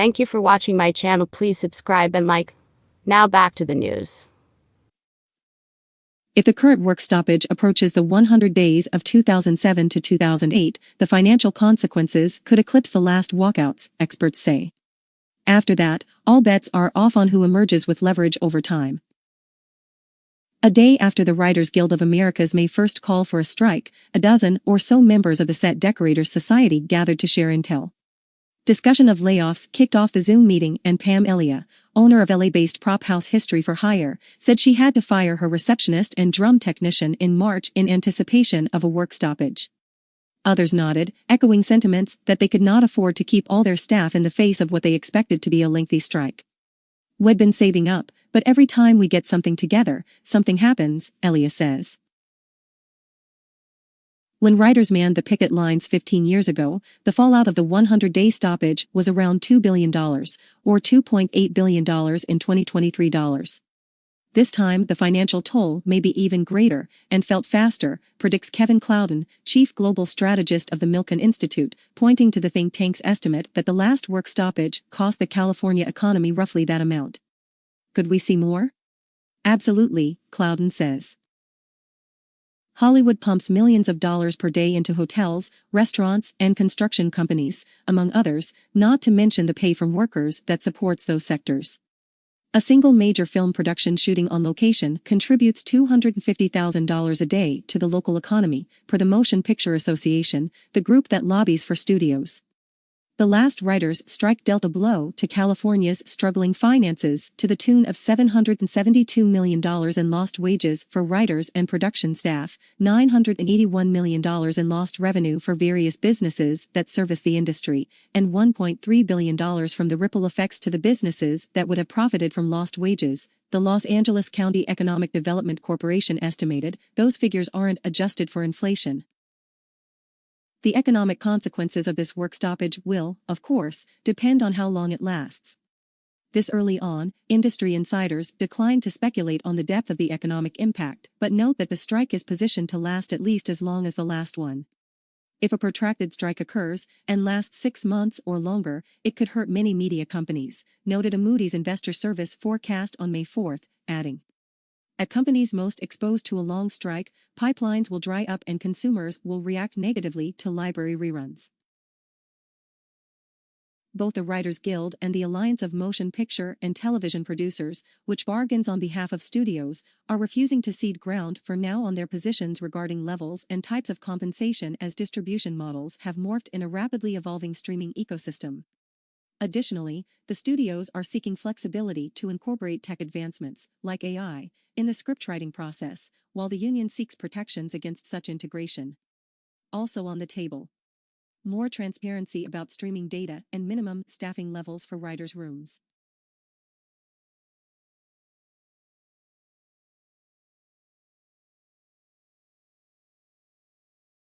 Thank you for watching my channel. Please subscribe and like. Now back to the news. If the current work stoppage approaches the 100 days of 2007 to 2008, the financial consequences could eclipse the last walkouts, experts say. After that, all bets are off on who emerges with leverage over time. A day after the Writers Guild of America's May 1st call for a strike, a dozen or so members of the Set Decorators Society gathered to share intel. Discussion of layoffs kicked off the Zoom meeting, and Pam Elyea, owner of LA-based prop house History for Hire, said she had to fire her receptionist and drum technician in March in anticipation of a work stoppage. Others nodded, echoing sentiments that they could not afford to keep all their staff in the face of what they expected to be a lengthy strike. "We'd been saving up, but every time we get something together, something happens," Elyea says. When writers manned the picket lines 15 years ago, the fallout of the 100-day stoppage was around $2 billion, or $2.8 billion in 2023 dollars. This time the financial toll may be even greater, and felt faster, predicts Kevin Clouden, chief global strategist of the Milken Institute, pointing to the think tank's estimate that the last work stoppage cost the California economy roughly that amount. Could we see more? Absolutely, Clouden says. Hollywood pumps millions of dollars per day into hotels, restaurants, and construction companies, among others, not to mention the pay from workers that supports those sectors. A single major film production shooting on location contributes $250,000 a day to the local economy, per the Motion Picture Association, the group that lobbies for studios. The last writers' strike dealt a blow to California's struggling finances to the tune of $772 million in lost wages for writers and production staff, $981 million in lost revenue for various businesses that service the industry, and $1.3 billion from the ripple effects to the businesses that would have profited from lost wages, the Los Angeles County Economic Development Corporation estimated. Those figures aren't adjusted for inflation. The economic consequences of this work stoppage will, of course, depend on how long it lasts. This early on, industry insiders declined to speculate on the depth of the economic impact, but note that the strike is positioned to last at least as long as the last one. If a protracted strike occurs, and lasts 6 months or longer, it could hurt many media companies, noted a Moody's Investor Service forecast on May 4th, adding, "At companies most exposed to a long strike, pipelines will dry up and consumers will react negatively to library reruns." Both the Writers Guild and the Alliance of Motion Picture and Television Producers, which bargains on behalf of studios, are refusing to cede ground for now on their positions regarding levels and types of compensation as distribution models have morphed in a rapidly evolving streaming ecosystem. Additionally, the studios are seeking flexibility to incorporate tech advancements, like AI, in the scriptwriting process, while the union seeks protections against such integration. Also on the table, more transparency about streaming data and minimum staffing levels for writers' rooms.